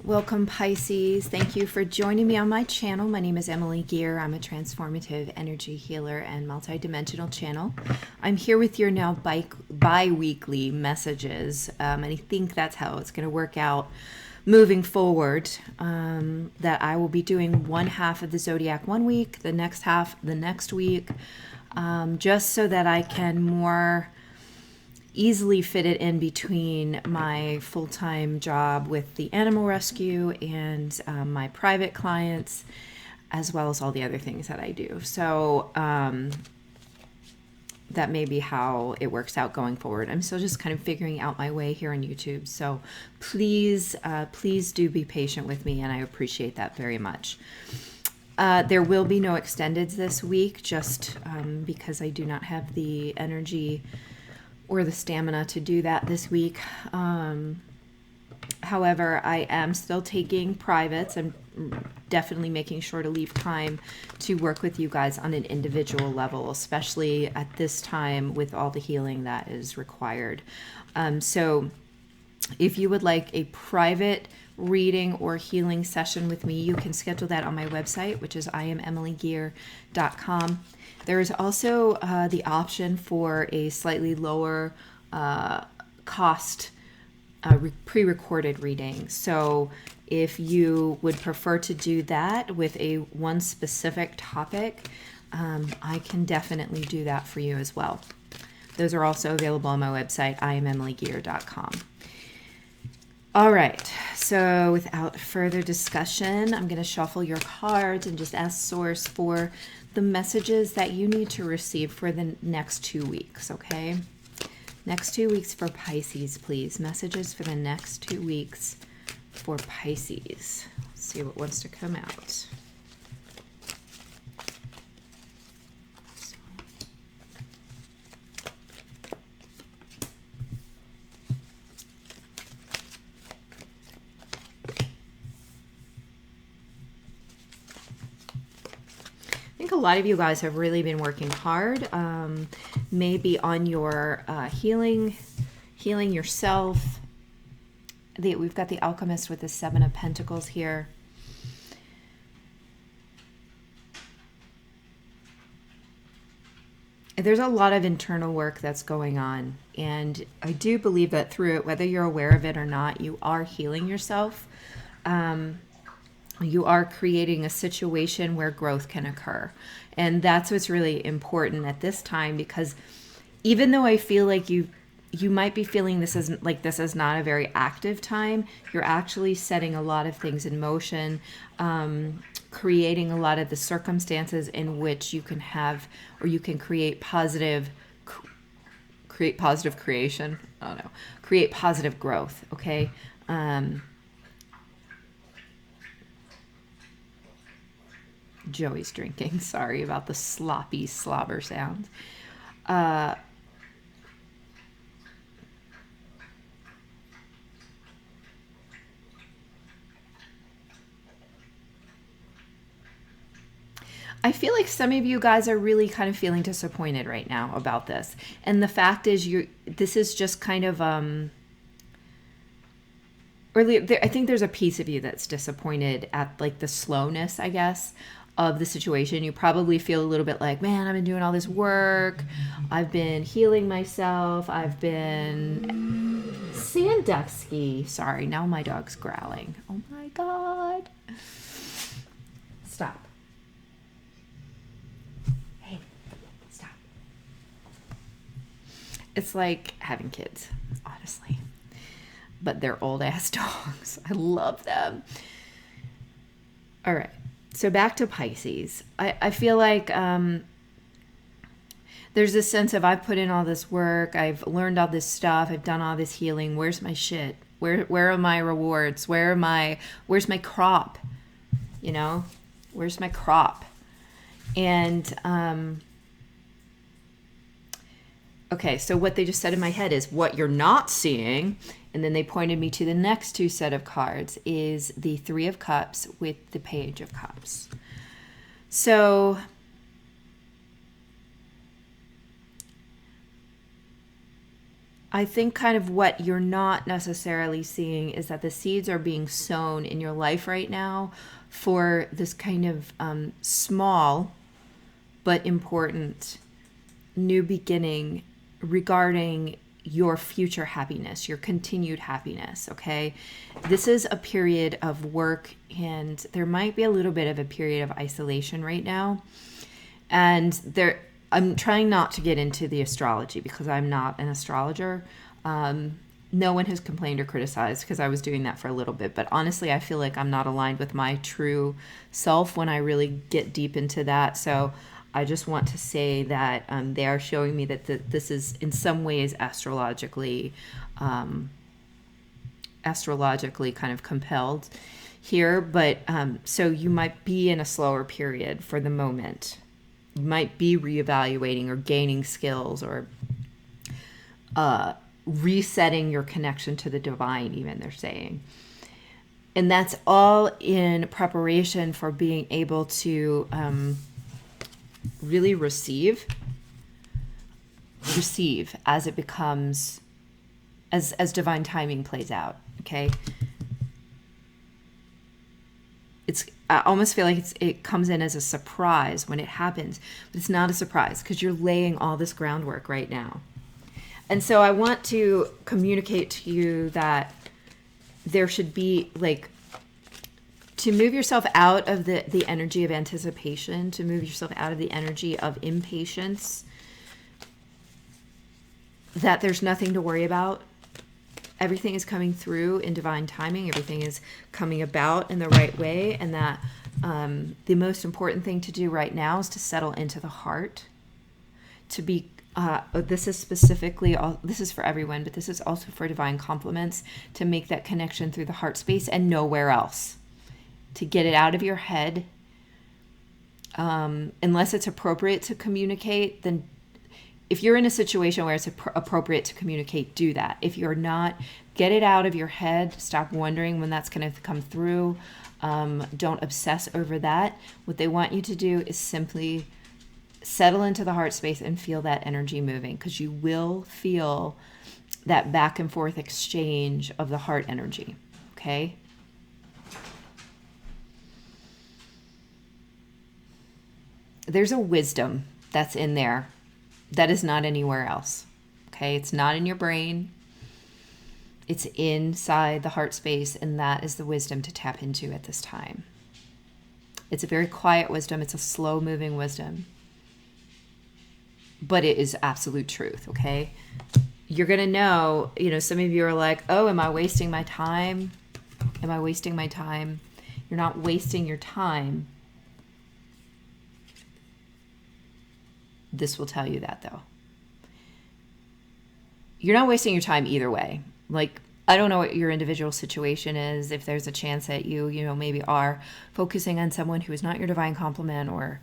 Welcome, Pisces. Thank you for joining me on my channel. My name is Emily Gear. I'm a transformative energy healer and multidimensional channel. I'm here with your now bi-weekly messages, and I think that's how it's going to work out moving forward, that I will be doing one half of the zodiac one week, the next half the next week, just so that I can more easily fit it in between my full-time job with the animal rescue and my private clients, as well as all the other things that I do. So that may be how it works out going forward. I'm still just kind of figuring out my way here on YouTube. So please do be patient with me, and I appreciate that very much. There will be no extendeds this week, just because I do not have the energy or the stamina to do that this week. However, I am still taking privates. I'm definitely making sure to leave time to work with you guys on an individual level, especially at this time with all the healing that is required. So if you would like a private reading or healing session with me, you can schedule that on my website, which is IamEmilyGear.com. There is also the option for a slightly lower cost pre-recorded reading. So if you would prefer to do that with one specific topic, I can definitely do that for you as well. Those are also available on my website, IamEmilyGear.com. All right, so without further discussion, I'm going to shuffle your cards and just ask Source for the messages that you need to receive for the next 2 weeks, okay? Next 2 weeks for Pisces, please. Messages for the next 2 weeks for Pisces. Let's see what wants to come out. I think a lot of you guys have really been working hard, maybe on your healing yourself. We've got the Alchemist with the Seven of Pentacles here. There's a lot of internal work that's going on, and I do believe that through it, whether you're aware of it or not, you are healing yourself. You are creating a situation where growth can occur. And that's what's really important at this time, because even though I feel like you might be feeling this is not a very active time, you're actually setting a lot of things in motion, creating a lot of the circumstances in which you can have, or you can create positive creation. I don't know. Create positive growth, okay? Joey's drinking. Sorry about the sloppy slobber sound. I feel like some of you guys are really kind of feeling disappointed right now about this. And the fact is, this is just kind of, I think there's a piece of you that's disappointed at like the slowness, I guess, of the situation. You probably feel a little bit like, man, I've been doing all this work. I've been healing myself. I've been Sandusky. Sorry, now my dog's growling. Oh my God. Stop. Hey, stop. It's like having kids, honestly. But they're old ass dogs. I love them. All right. So back to Pisces. I feel like there's this sense of, I've put in all this work, I've learned all this stuff, I've done all this healing. Where's my shit? Where are my rewards? Where's my crop? You know, where's my crop? And okay, so what they just said in my head is what you're not seeing. And then they pointed me to the next two set of cards is the Three of Cups with the Page of Cups. So I think kind of what you're not necessarily seeing is that the seeds are being sown in your life right now for this kind of small but important new beginning regarding your future happiness, your continued happiness, okay? This is a period of work, and there might be a little bit of a period of isolation right now. And I'm trying not to get into the astrology because I'm not an astrologer. No one has complained or criticized because I was doing that for a little bit. But honestly, I feel like I'm not aligned with my true self when I really get deep into that. So I just want to say that they are showing me that this is in some ways astrologically kind of compelled here. But so you might be in a slower period for the moment. You might be reevaluating or gaining skills or resetting your connection to the divine, even, they're saying. And that's all in preparation for being able to really receive as it becomes, as divine timing plays out, okay? I almost feel like it comes in as a surprise when it happens, but it's not a surprise because you're laying all this groundwork right now. And so I want to communicate to you that there should be, like, to move yourself out of the energy of anticipation, to move yourself out of the energy of impatience, that there's nothing to worry about. Everything is coming through in divine timing. Everything is coming about in the right way. And that the most important thing to do right now is to settle into the heart, to be this is specifically, this is for everyone, but this is also for divine compliments, to make that connection through the heart space and nowhere else. To get it out of your head, unless it's appropriate to communicate, then if you're in a situation where it's appropriate to communicate, do that. If you're not, get it out of your head. Stop wondering when that's going to come through. Don't obsess over that. What they want you to do is simply settle into the heart space and feel that energy moving, because you will feel that back and forth exchange of the heart energy, okay? There's a wisdom that's in there that is not anywhere else, okay? It's not in your brain. It's inside the heart space, and that is the wisdom to tap into at this time. It's a very quiet wisdom. It's a slow-moving wisdom. But it is absolute truth, okay? You're going to know, some of you are like, oh, am I wasting my time? Am I wasting my time? You're not wasting your time. This will tell you that, though. You're not wasting your time either way. Like, I don't know what your individual situation is, if there's a chance that you maybe are focusing on someone who is not your divine complement, or,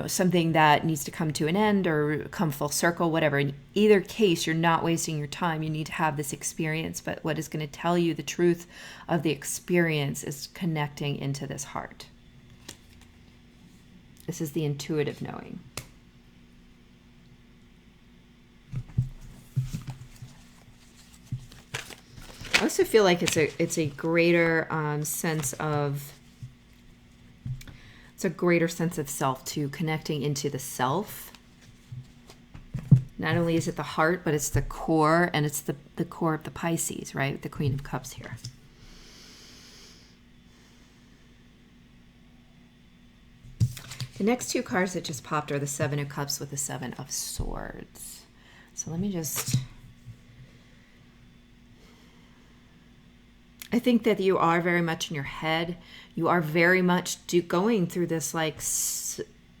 something that needs to come to an end or come full circle, whatever. In either case, you're not wasting your time. You need to have this experience. But what is going to tell you the truth of the experience is connecting into this heart. This is the intuitive knowing. I also feel like it's a greater sense of self too, connecting into the self. Not only is it the heart, but it's the core, and it's the core of the Pisces, right? The Queen of Cups here. The next two cards that just popped are the Seven of Cups with the Seven of Swords. So let me just... I think that you are very much in your head. You are very much going through this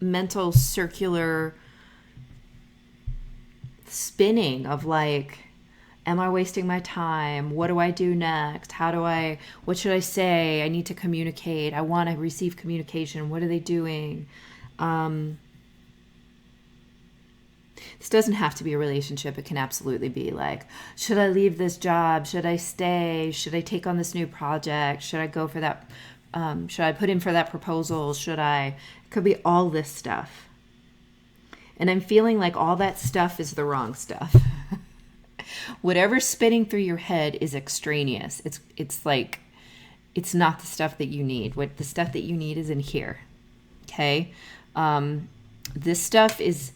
mental circular spinning of am I wasting my time? What do I do next? What should I say? I need to communicate. I want to receive communication. What are they doing? This doesn't have to be a relationship. It can absolutely be should I leave this job? Should I stay? Should I take on this new project? Should I go for that? Should I put in for that proposal? It could be all this stuff. And I'm feeling like all that stuff is the wrong stuff. Whatever's spinning through your head is extraneous. It's like, it's not the stuff that you need. What the stuff that you need is in here. Okay? This stuff is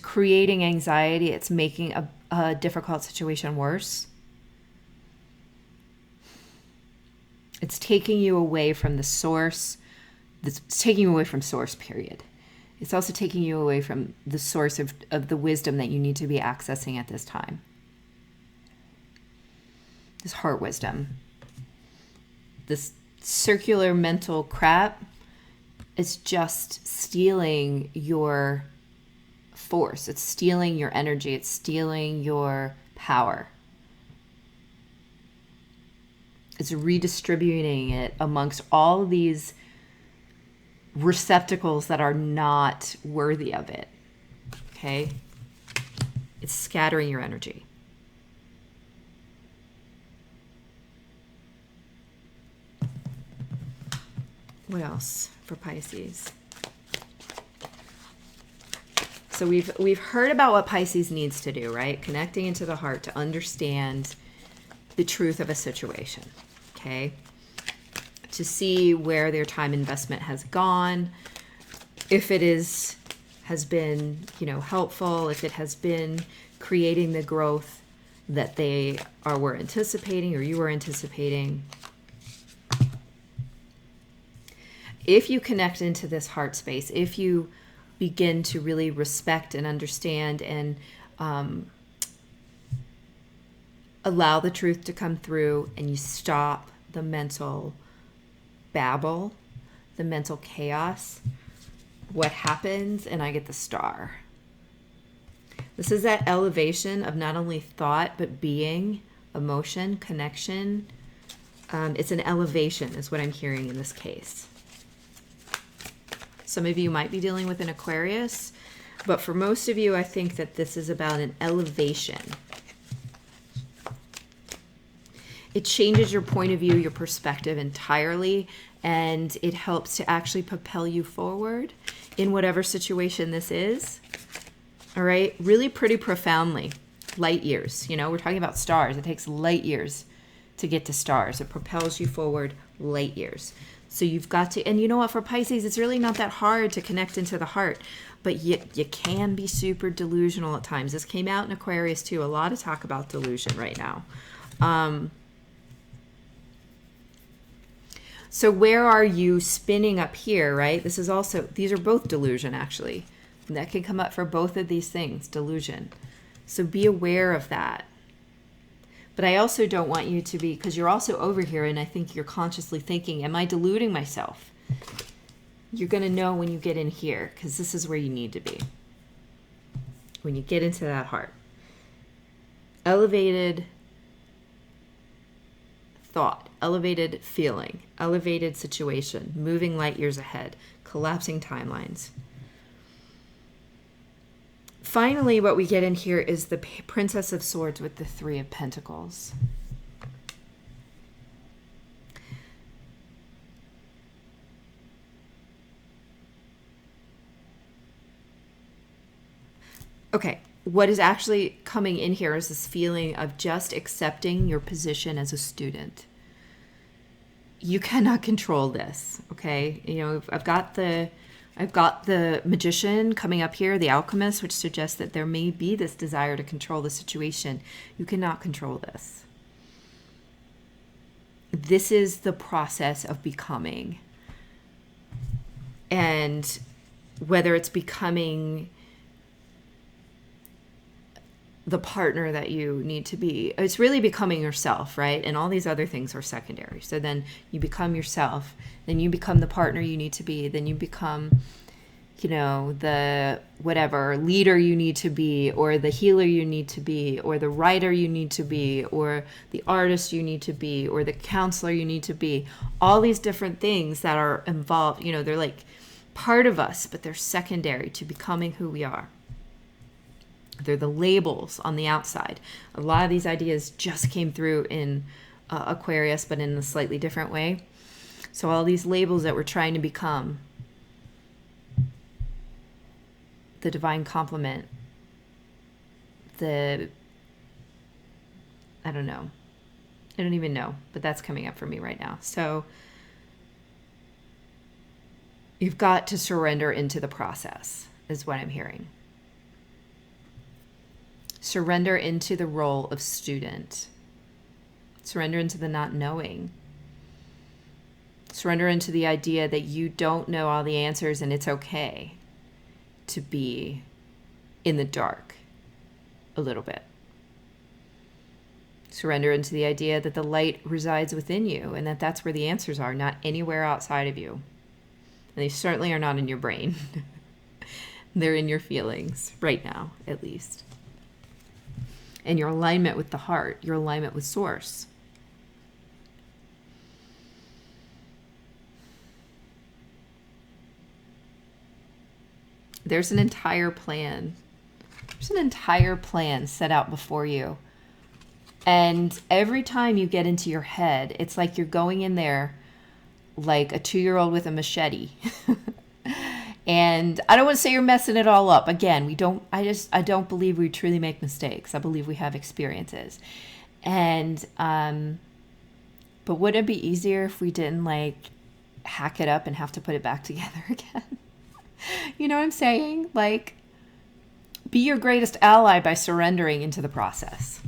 creating anxiety. It's making a difficult situation worse. It's taking you away from the source. It's taking you away from source, period. It's also taking you away from the source of the wisdom that you need to be accessing at this time. This heart wisdom. This circular mental crap is just stealing your force. It's stealing your energy. It's stealing your power. It's redistributing it amongst all these receptacles that are not worthy of it. Okay? It's scattering your energy. What else for Pisces? So we've heard about what Pisces needs to do, right? Connecting into the heart to understand the truth of a situation. Okay? To see where their time investment has gone, if it has been, helpful, if it has been creating the growth that they were anticipating or you were anticipating. If you connect into this heart space, if you begin to really respect and understand and allow the truth to come through, and you stop the mental babble, the mental chaos, what happens? And I get the star. This is that elevation of not only thought, but being, emotion, connection. It's an elevation is what I'm hearing in this case. Some of you might be dealing with an Aquarius, but for most of you, I think that this is about an elevation. It changes your point of view, your perspective entirely, and it helps to actually propel you forward in whatever situation this is. All right? Really pretty profoundly. Light years. We're talking about stars. It takes light years to get to stars. It propels you forward light years. So you've got to, and you know what, for Pisces, it's really not that hard to connect into the heart, but you can be super delusional at times. This came out in Aquarius too. A lot of talk about delusion right now. So where are you spinning up here, right? These are both delusion, actually. And that can come up for both of these things, delusion. So be aware of that. But I also don't want you to be, because you're also over here, and I think you're consciously thinking, am I deluding myself? You're going to know when you get in here, because this is where you need to be. When you get into that heart. Elevated thought, elevated feeling, elevated situation, moving light years ahead, collapsing timelines. Finally, what we get in here is the Princess of Swords with the Three of Pentacles. Okay, what is actually coming in here is this feeling of just accepting your position as a student. You cannot control this, okay? I've got the Magician coming up here, the Alchemist, which suggests that there may be this desire to control the situation. You cannot control this. This is the process of becoming. And whether it's becoming the partner that you need to be, it's really becoming yourself, right? And all these other things are secondary. So then you become yourself, then you become the partner you need to be, then you become, the whatever leader you need to be, or the healer you need to be, or the writer you need to be, or the artist you need to be, or the counselor you need to be. All these different things that are involved, they're like part of us, but they're secondary to becoming who we are. They're the labels on the outside. A lot of these ideas just came through in Aquarius, but in a slightly different way. So all these labels that we're trying to become, the divine complement, the I don't know. I don't even know, but that's coming up for me right now. So you've got to surrender into the process, is what I'm hearing. Surrender into the role of student. Surrender into the not knowing. Surrender into the idea that you don't know all the answers and it's okay to be in the dark a little bit. Surrender into the idea that the light resides within you and that that's where the answers are, not anywhere outside of you. And they certainly are not in your brain. They're in your feelings right now, at least. And your alignment with the heart, your alignment with source. There's an entire plan. There's an entire plan set out before you. And every time you get into your head, it's like you're going in there like a 2-year-old with a machete. And I don't want to say you're messing it all up. Again, I don't believe we truly make mistakes. I believe we have experiences. And, but wouldn't it be easier if we didn't like hack it up and have to put it back together again? You know what I'm saying? Like, be your greatest ally by surrendering into the process.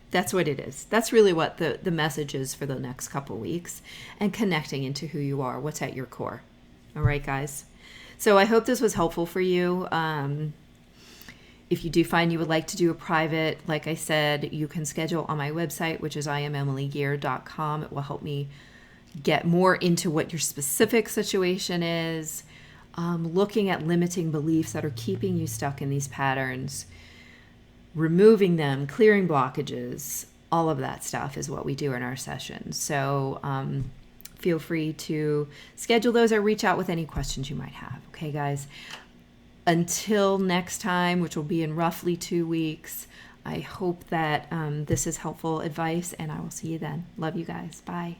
That's what it is. That's really what the message is for the next couple weeks, and connecting into who you are, what's at your core. All right, guys. So I hope this was helpful for you. If you do find you would like to do a private, like I said, you can schedule on my website, which is IamEmilyGear.com. It will help me get more into what your specific situation is, looking at limiting beliefs that are keeping you stuck in these patterns, removing them, clearing blockages, all of that stuff is what we do in our sessions. So feel free to schedule those or reach out with any questions you might have. Okay, guys? Until next time, which will be in roughly 2 weeks, I hope that this is helpful advice, and I will see you then. Love you guys. Bye.